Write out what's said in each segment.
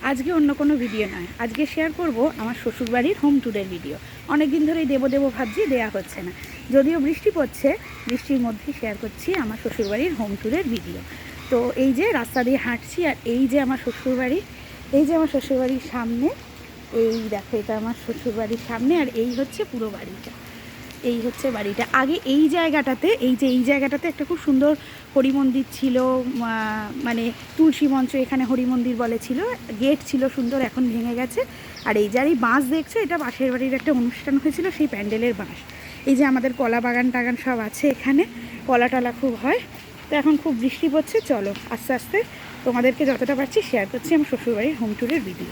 আজকে অন্য কোনো ভিডিও নয়, আজকে শেয়ার করব আমার শ্বশুরবাড়ির হোম ট্যুরের ভিডিও। অনেক দিন ধরেই দেবো ভাবছি, দেয়া হচ্ছে না। যদিও বৃষ্টি পড়ছে, বৃষ্টির মধ্যেই শেয়ার করছি আমার শ্বশুরবাড়ির হোম ট্যুরের ভিডিও। তো এই যে রাস্তা দিয়ে হাঁটছি, আর এই যে আমার শ্বশুরবাড়ি, এই যে আমার শ্বশুরবাড়ির সামনে, এই দেখো এটা আমার শ্বশুরবাড়ির সামনে, আর এই হচ্ছে পুরো বাড়িটা। এই হচ্ছে বাড়িটা। আগে এই জায়গাটাতে একটা খুব সুন্দর হরি মন্দির ছিল, মানে তুলসী মঞ্চ, এখানে হরি মন্দির বলে ছিল, গেট ছিল সুন্দর, এখন ভেঙে গেছে। আর এই যার এই বাঁশ দেখছো, এটা পাশের বাড়ির একটা অনুষ্ঠান হয়েছিল, সেই প্যান্ডেলের বাঁশ। এই যে আমাদের কলা বাগান টাগান সব আছে এখানে, কলা টলা খুব হয়। তো এখন খুব বৃষ্টি পড়ছে, চলো আস্তে আস্তে তোমাদেরকে যতটা পারছি শেয়ার করছি আমার শ্বশুরবাড়ির হোম ট্যুরের ভিডিও।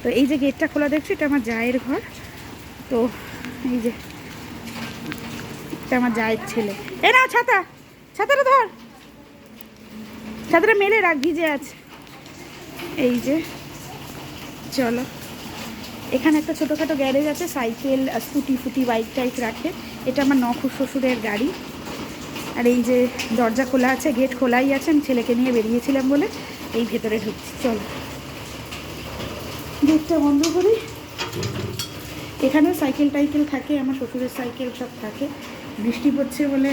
তো এই যে গেটটা খোলা দেখছো, এটা আমার জায়ের ঘর। তো এই যে এটা আমার জায়ের ছেলে। এ না ছাতাটা ধর, ছাতাটা মেলে রাখ, ভিজে আছে। এই যে চলো, এখানে একটা ছোটোখাটো গ্যারেজ আছে, সাইকেল স্কুটি ফুটি বাইক টাইক রাখে। এটা আমার নখুর শ্বশুরের গাড়ি। আর এই যে দরজা খোলা আছে, গেট খোলাই আছে, আমি ছেলেকে নিয়ে বেরিয়েছিলাম বলে এই ভেতরে ঢুকছি। চলো গেটটা বন্ধ করি। এখানেও সাইকেল টাইকেল থাকে, আমার শ্বশুরের সাইকেল সব থাকে। বৃষ্টি পড়ছে বলে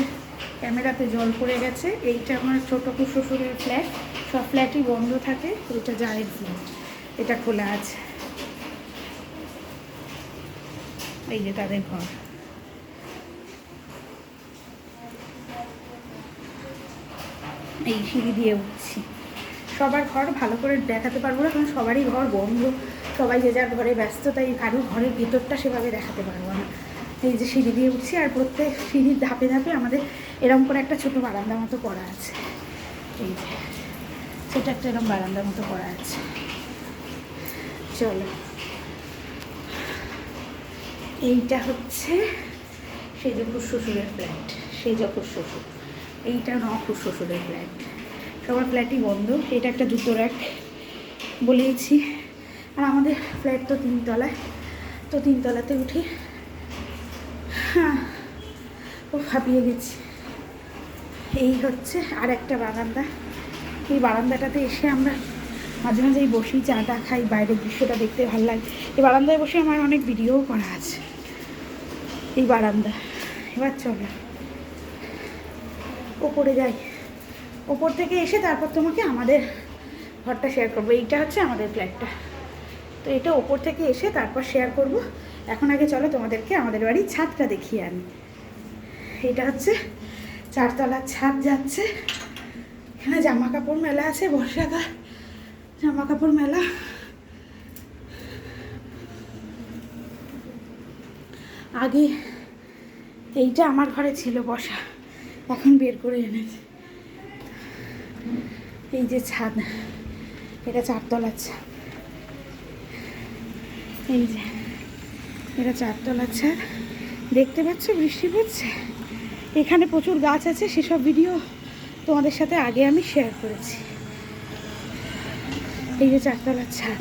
ক্যামেরাতে জল পড়ে গেছে। এইটা আমার ছোটো শ্বশুরের ফ্ল্যাট, সব ফ্ল্যাটই বন্ধ থাকে। এটা জায়ের ফ্ল্যাট, এটা খোলা আছে। এই যে তাদের ঘর। এই সিঁড়ি দিয়ে উঠছি। সবার ঘর ভালো করে দেখাতে পারবো না, কারণ সবারই ঘর বন্ধ, সবাই যে যার ঘরে ব্যস্ত, তাই কারোর ঘরের ভেতরটা সেভাবে দেখাতে পারবো না। এই যে সিঁড়ি দিয়ে উঠছি, আর প্রত্যেক সিঁড়ির ধাপে ধাপে আমাদের এরকম করে একটা ছোটো বারান্দা মতো করা আছে। এই যে ছোটো একটা এরকম বারান্দার মতো করা আছে। চলো, এইটা হচ্ছে সেজপুর শ্বশুরের ফ্ল্যাট, সেজপুর শ্বশুর। এইটা নখুর শ্বশুরের ফ্ল্যাট। সবার ফ্ল্যাটই বন্ধ। এটা একটা জুতো র্যাক বলেইছি। আর আমাদের ফ্ল্যাট তো তিনতলায়, তো তিনতলাতে উঠি। হ্যাঁ, ও হাঁপিয়ে গেছি। এই হচ্ছে আর একটা বারান্দা। এই বারান্দাটাতে এসে আমরা মাঝে মাঝেই বসি, চাটা খাই, বাইরের দৃশ্যটা দেখতে ভালো লাগে। এই বারান্দায় বসে আমার অনেক ভিডিওও করা আছে। এই বারান্দা। এবার চলো ওপরে যাই, ওপর থেকে এসে তারপর তোমাকে আমাদের ঘরটা শেয়ার করবো। এইটা হচ্ছে আমাদের ফ্ল্যাটটা, তো এটা ওপর থেকে এসে তারপর শেয়ার করব। এখন আগে চলো তোমাদেরকে আমাদের বাড়ির ছাদটা দেখিয়ে আনি। এটা হচ্ছে 4 তলার ছাদ যাচ্ছে। এখানে জামা কাপড় মেলা আছে, বর্ষাকাল জামা কাপড় মেলা। আগে এইটা আমার ঘরে ছিল বসা, এখন বের করে এনেছে। এই যে ছাদ, এটা 4 তলার ছাদ। এই যে এটা 4 তলার ছাদ, দেখতে পাচ্ছ বৃষ্টি পড়ছে। এখানে প্রচুর গাছ আছে, সেসব ভিডিও তোমাদের সাথে আগে আমি শেয়ার করেছি। এই যে 4 তলার ছাদ।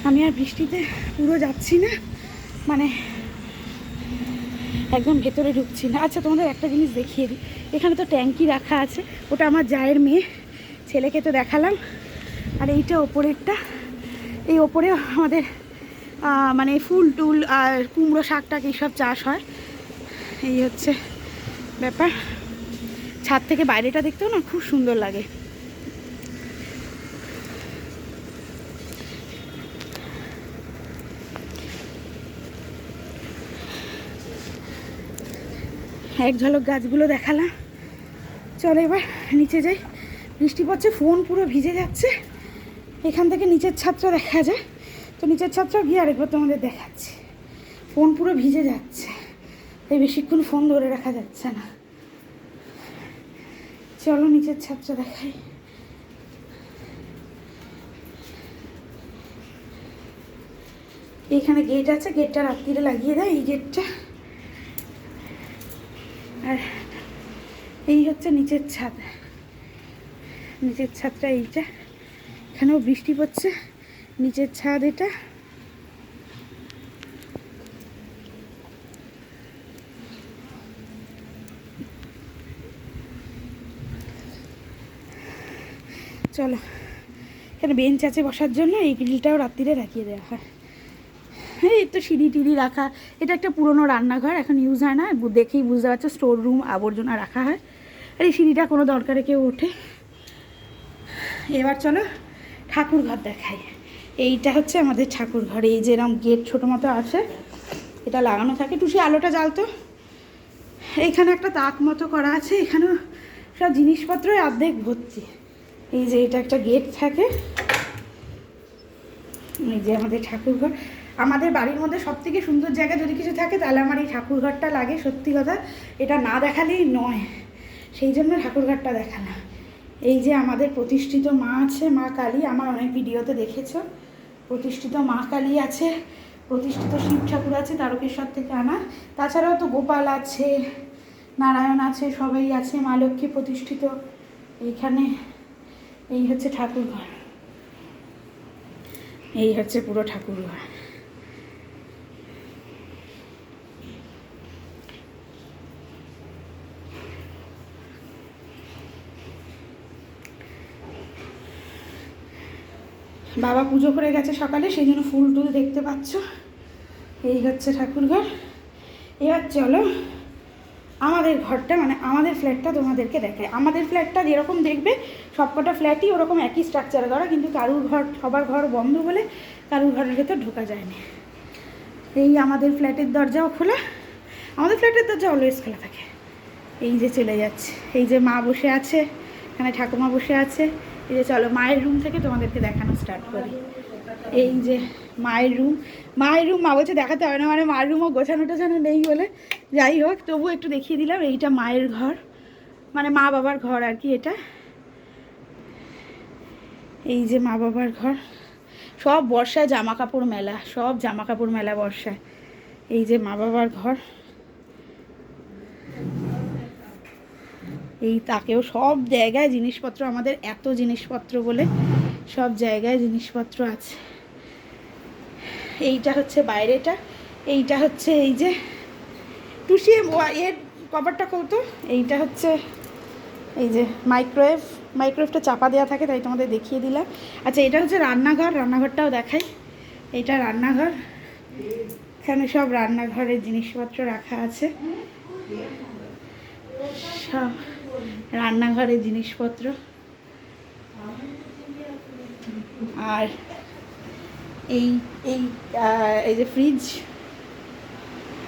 আমি আর বৃষ্টিতে পুরো যাচ্ছি না, মানে একদম ভেতরে ঢুকছি না। আচ্ছা তোমাদের একটা জিনিস দেখিয়ে দিই, এখানে তো ট্যাঙ্কি রাখা আছে, ওটা আমার জায়ের মেয়ে, ছেলেকে তো দেখালাম। আর এইটা ওপরেরটা, এই ওপরে আমাদের মানে ফুল টুল আর কুমড়ো শাক টাক এইসব চাষ হয়। এই হচ্ছে ব্যাপার। ছাদ থেকে বাইরেটা দেখতেও না খুব সুন্দর লাগে। এক ঝলক গাছগুলো দেখালাম। চলো এবার নিচে যাই। বৃষ্টি পড়ছে, ফোন পুরো ভিজে যাচ্ছে। এখান থেকে নিচের ছাদটা দেখা যায়, তো নিচের ছাদটা গিয়ে আরেকবার তোমাদের দেখাচ্ছি। ফোন পুরো ভিজে যাচ্ছে, তাই বেশিক্ষণ ফোন ধরে রাখা যাচ্ছে না। চলো নিচের ছাদটা দেখাই। এইখানে গেট আছে, গেটটা রাত্রিরে লাগিয়ে দেয়, এই গেটটা। আর এই হচ্ছে নিচের ছাদ। নিচের ছাদটা এইটা, এখানেও বৃষ্টি পড়ছে। নিচের ছাদ এটা। চলো, এখানে বেঞ্চ আছে বসার জন্য, এই গ্রিলটাও রাত্রিরে রাখিয়ে দেওয়া হয়। এই তো সিঁড়ি টিড়ি রাখা, এটা একটা পুরনো রান্নাঘর, এখন ইউজ হয় না, দেখেই বুঝতে পারছো স্টোর রুম, আবর্জনা রাখা হয়। আর এই সিঁড়িটা কোনো দরকারে কেউ ওঠে। এবার চলো ঠাকুর ঘর দেখাই। এইটা হচ্ছে আমাদের ঠাকুর ঘর, এই যে এরকম গেট ছোটো মতো আছে, এটা লাগানো থাকে। টুসি আলোটা জ্বালতো। এইখানে একটা তাক মতো করা আছে, এখানেও সব জিনিসপত্রই অর্ধেক ভর্তি। এই যে এটা একটা গেট থাকে। এই যে আমাদের ঠাকুরঘর। আমাদের বাড়ির মধ্যে সবথেকে সুন্দর জায়গা যদি কিছু থাকে তাহলে আমার এই ঠাকুরঘরটা লাগে, সত্যি কথা। এটা না দেখালেই নয়, সেই জন্য ঠাকুরঘরটা দেখানো। এই যে আমাদের প্রতিষ্ঠিত মা আছে, মা কালী, আমার অনেক ভিডিওতে দেখেছো। প্রতিষ্ঠিত মা কালী আছে, প্রতিষ্ঠিত শিব ঠাকুর আছে তারকেশ্বর থেকে আনা। তাছাড়াও তো গোপাল আছে, নারায়ণ আছে, সবাই আছে, মা লক্ষ্মী প্রতিষ্ঠিত। এইখানে এই হচ্ছে ঠাকুরঘর, এই হচ্ছে পুরো ঠাকুরঘর। বাবা পুজো করে গেছে সকালে, সেই জন্য ফুল টুল দেখতে পাচ্ছ। এই হচ্ছে ঠাকুরঘর। এবার চলো আমাদের ঘরটা, মানে আমাদের ফ্ল্যাটটা তোমাদেরকে দেখায়। আমাদের ফ্ল্যাটটা যেরকম দেখবে সবকটা ফ্ল্যাটই ওরকম একই স্ট্রাকচার করা, কিন্তু কারুর ঘর, সবার ঘর বন্ধ বলে কারুর ঘরের ভেতর ঢোকা যায়নি। এই আমাদের ফ্ল্যাটের দরজাও খোলা, আমাদের ফ্ল্যাটের দরজা অলওয়েজ খোলা থাকে। এই যে চলে যাচ্ছে, এই যে মা বসে আছে, এখানে ঠাকুমা বসে আছে। এই যে চলো মায়ের রুম থেকে তোমাদেরকে দেখানো স্টার্ট করি। এই যে মায়ের রুম, মায়ের রুম মা বলছে দেখাতে হবে না, মানে মায়ের রুমও গোছানো টোছানো নেই বলে, যাই হোক তবু একটু দেখিয়ে দিলাম। এইটা মায়ের ঘর, মানে মা বাবার ঘর আর কি এটা। এই যে মা বাবার ঘর, সব বর্ষায় জামা কাপড় মেলা, সব জামা কাপড় মেলা বর্ষায়। এই যে মা বাবার ঘর, এই তাকেও সব জায়গায় জিনিসপত্র, আমাদের এত জিনিসপত্র বলে সব জায়গায় জিনিসপত্র আছে। এইটা হচ্ছে বাইরেটা, এইটা হচ্ছে এই যে টুসি এর কভারটা কত, এইটা হচ্ছে এই যে মাইক্রোওয়েভ, মাইক্রোওয়েভটা চাপা দেওয়া থাকে তাই তোমাদের দেখিয়ে দিলাম। আচ্ছা এটা হচ্ছে রান্নাঘর, রান্নাঘরটাও দেখাই। এইটা রান্নাঘর, এখানে সব রান্নাঘরের জিনিসপত্র রাখা আছে, সব রান্নাঘরের জিনিসপত্র। আর এই এই এই যে ফ্রিজ,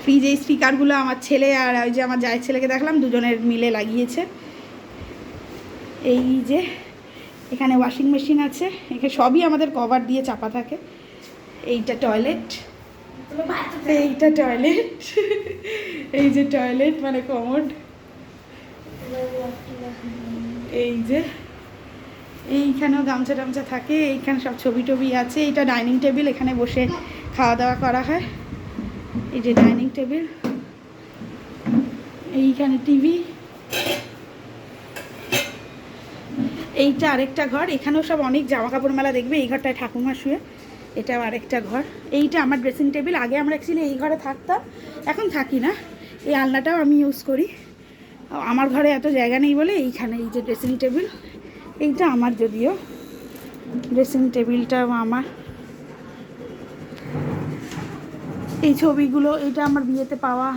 ফ্রিজ এই স্পিকারগুলো আমার ছেলে আর ওই যে আমার জায়ের ছেলেকে দেখলাম দুজনের মিলে লাগিয়েছে। এই যে এখানে ওয়াশিং মেশিন আছে, এখানে সবই আমাদের কভার দিয়ে চাপা থাকে। এইটা টয়লেট, এইটা টয়লেট, এই যে টয়লেট মানে কমোড। এই যে এইখানেও গামছা টামছা থাকে, এইখানে সব ছবি টবি আছে। এইটা ডাইনিং টেবিল, এখানে বসে খাওয়া দাওয়া করা হয়। এই যে ডাইনিং টেবিল, এইখানে টিভি। এইটা আরেকটা ঘর, এখানেও সব অনেক জামা কাপড় মেলা দেখবে। এই ঘরটায় ঠাকুমা শুয়ে, এটাও আরেকটা ঘর। এইটা আমার ড্রেসিং টেবিল, আগে আমরা অ্যাকচুয়ালি এই ঘরে থাকতাম, এখন থাকি না। এই আলনাটাও আমি ইউজ করি, আমার ঘরে এত জায়গা নেই বলে এইখানে। এই যে ড্রেসিং টেবিল, এইটা আমার, যদিও ড্রেসিং টেবিলটাও আমার। এই ছবিগুলো, এইটা আমার বিয়েতে পাওয়া,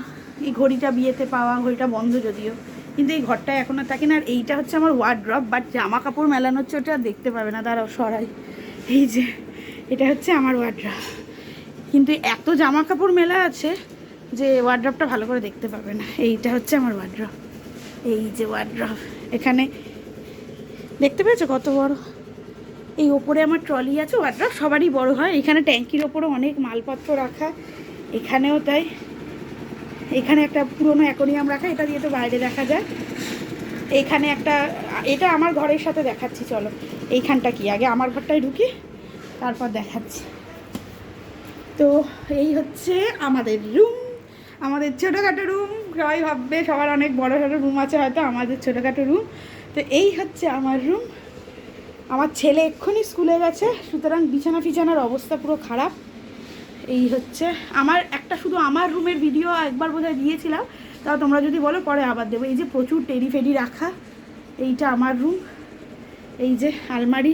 এই ঘড়িটা বিয়েতে পাওয়া, ঘড়িটা বন্ধ যদিও, কিন্তু এই ঘরটায় এখন আর থাকি না। আর এইটা হচ্ছে আমার ওয়ার্ড্রপ, বাট জামা কাপড় মেলানো হচ্ছে, ওটা দেখতে পাবে না, দাঁড়াও সরাই। এই যে এটা হচ্ছে আমার ওয়ার্ড্রপ, কিন্তু এত জামা কাপড় মেলা আছে যে ওয়ার্ড্রপটা ভালো করে দেখতে পাবে না। এইটা হচ্ছে আমার ওয়ার্ড্রপ, এই যে ওয়ার্ড্রপ, এখানে দেখতে পেয়েছো কত বড়। এই ওপরে আমার ট্রলি আছে, ওয়ার্ড্রপ সবারই বড় হয়। এখানে ট্যাঙ্কির ওপরে অনেক মালপত্র রাখা, এখানেও তাই। এখানে একটা পুরনো অ্যাকোরিয়াম রাখা, এটা দিয়ে তো বাইরে দেখা যায়। এইখানে একটা, এটা আমার ঘরের সাথে দেখাচ্ছি, চলো এইখানটা কি, আগে আমার ঘরটায় ঢুকি তারপর দেখাচ্ছি। তো এই হচ্ছে আমাদের রুম, আমাদের ছোটোখাটো রুম। সবাই ভাববে সবার অনেক বড় সড়ো রুম আছে, হয়তো আমাদের ছোটোখাটো রুম। তো এই হচ্ছে আমার রুম। আমার ছেলে এক্ষুনি স্কুলে গেছে, সুতরাং বিছানা ফিছানার অবস্থা পুরো খারাপ। এই হচ্ছে আমার একটা, শুধু আমার রুমের ভিডিও একবার বোধহয় দিয়েছিলাম, তাও তোমরা যদি বলো পরে আবার দেবো। এই যে প্রচুর টেডি ফেডি রাখা, এইটা আমার রুম। এই যে আলমারি,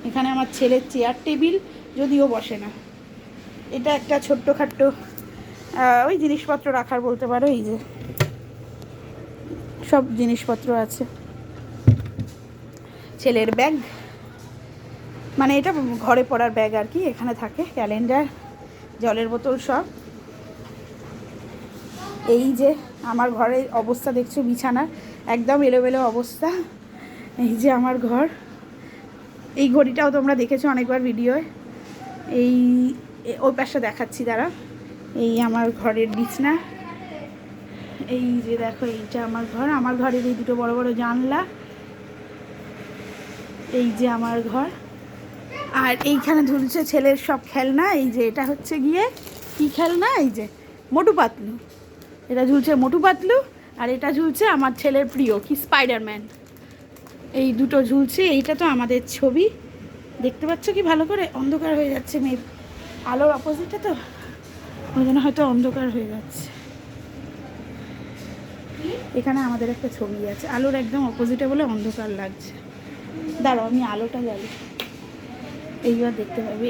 এখানে আমার ছেলের চেয়ার টেবিল, যদিও বসে না। এটা একটা ছোট্টখাট্ট ওই জিনিসপত্র রাখার বলতে পারো, এই যে সব জিনিসপত্র আছে। ছেলের ব্যাগ, মানে এটা ঘরে পড়ার ব্যাগ আর কি, এখানে থাকে ক্যালেন্ডার, জলের বোতল সব। এই যে আমার ঘরের অবস্থা দেখছো, বিছানার একদম এলোমেলো অবস্থা। এই যে আমার ঘর, এই ঘড়িটাও তোমরা দেখেছো অনেকবার ভিডিওয়। এই ওই পাশটা দেখাচ্ছি দাঁড়া। এই আমার ঘরের বিছনা, এই যে দেখো এইটা আমার ঘর। আমার ঘরের এই দুটো বড় বড় জানলা, এই যে আমার ঘর। আর এইখানে ঝুলছে ছেলের সব খেলনা। এই যে এটা হচ্ছে গিয়ে কি খেলনা, এই যে মোটু পাতলু, এটা ঝুলছে মোটু পাতলু। আর এটা ঝুলছে আমার ছেলের প্রিয় কি স্পাইডারম্যান, এই দুটো ঝুলছে। এইটা তো আমাদের ছবি, দেখতে পাচ্ছ কি ভালো করে? অন্ধকার হয়ে যাচ্ছে, মেয়ে আলোর অপোজিটে তো, ওই জন্য হয়তো অন্ধকার হয়ে যাচ্ছে। এখানে আমাদের একটা ছবি আছে, আলোর একদম অপোজিটে বলে অন্ধকার লাগছে। দাঁড়াও আমি আলোটা জ্বালি, এইবার দেখতে পাবে।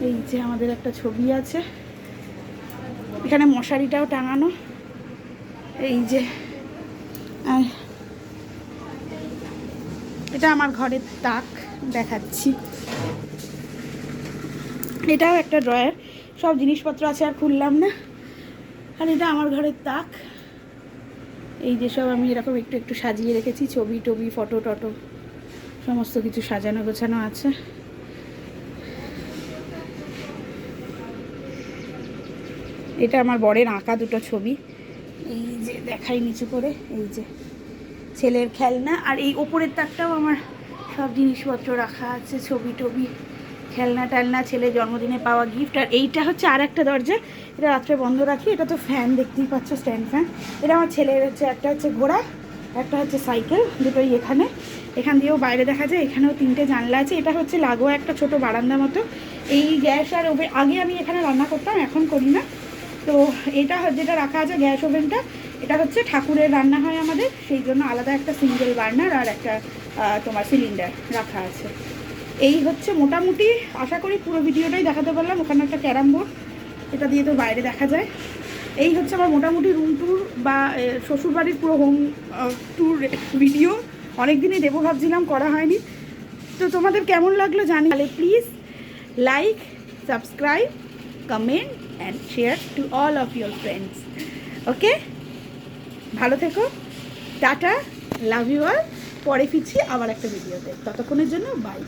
এই যে আমাদের একটা ছবি আছে, এখানে মশারিটাও টাঙানো। এই যে এটা আমার ঘরের তাক দেখাচ্ছি, এটাও একটা ড্রয়ার, সব জিনিসপত্র আছে আর খুললাম না। আর এটা আমার ঘরের তাক, এই যে সব আমি এরকম একটু একটু সাজিয়ে রেখেছি, ছবি টবি ফটো টটো সমস্ত কিছু সাজানো গোছানো আছে। এটা আমার বরের আঁকা দুটো ছবি, এই যে দেখাই নিচু করে। এই যে ছেলের খেলনা, আর এই ওপরের তাকটাও আমার সব জিনিসপত্র রাখা আছে, ছবি টবি, খেলনা টেলনা, ছেলের জন্মদিনে পাওয়া গিফট। আর এইটা হচ্ছে আর একটা দরজা, এটা রাত্রে বন্ধ রাখি। এটা তো ফ্যান, দেখতেই পাচ্ছ স্ট্যান্ড ফ্যান। এটা আমার ছেলের হচ্ছে, একটা হচ্ছে ঘোড়া, একটা হচ্ছে সাইকেল, দুটোই এখান দিয়েও বাইরে দেখা যায়। এখানেও 3টে জানলা আছে। এটা হচ্ছে লাগোয়া একটা ছোট বারান্দা মতো। এই গ্যাস আর ওভেন, আগে আমি এখানে রান্না করতাম, এখন করি না। তো এটা যেটা রাখা আছে গ্যাস ওভেনটা, এটা হচ্ছে ঠাকুরের রান্না হয় আমাদের, সেই জন্য আলাদা একটা সিঙ্গেল বার্নার আর একটা তোমার সিলিন্ডার রাখা আছে। এই হচ্ছে মোটামুটি, আশা করি পুরো ভিডিওটাই দেখাতে পারলাম। ওখানে একটা ক্যারাম বোর্ড, এটা দিয়ে তো বাইরে দেখা যায়। এই হচ্ছে আমার মোটামুটি রুম ট্যুর বা শ্বশুরবাড়ির পুরো হোম ট্যুর ভিডিও। অনেক দিনই দেবো ভাবছিলাম, করা হয়নি। তো তোমাদের কেমন লাগলো জানি, তাহলে please like, subscribe, comment and share to all of your friends. Okay, ভালো থেকো, টাটা, লাভ ইউ অল। পরে ফিরছি আবার একটা ভিডিওতে, ততক্ষণের জন্য বাই।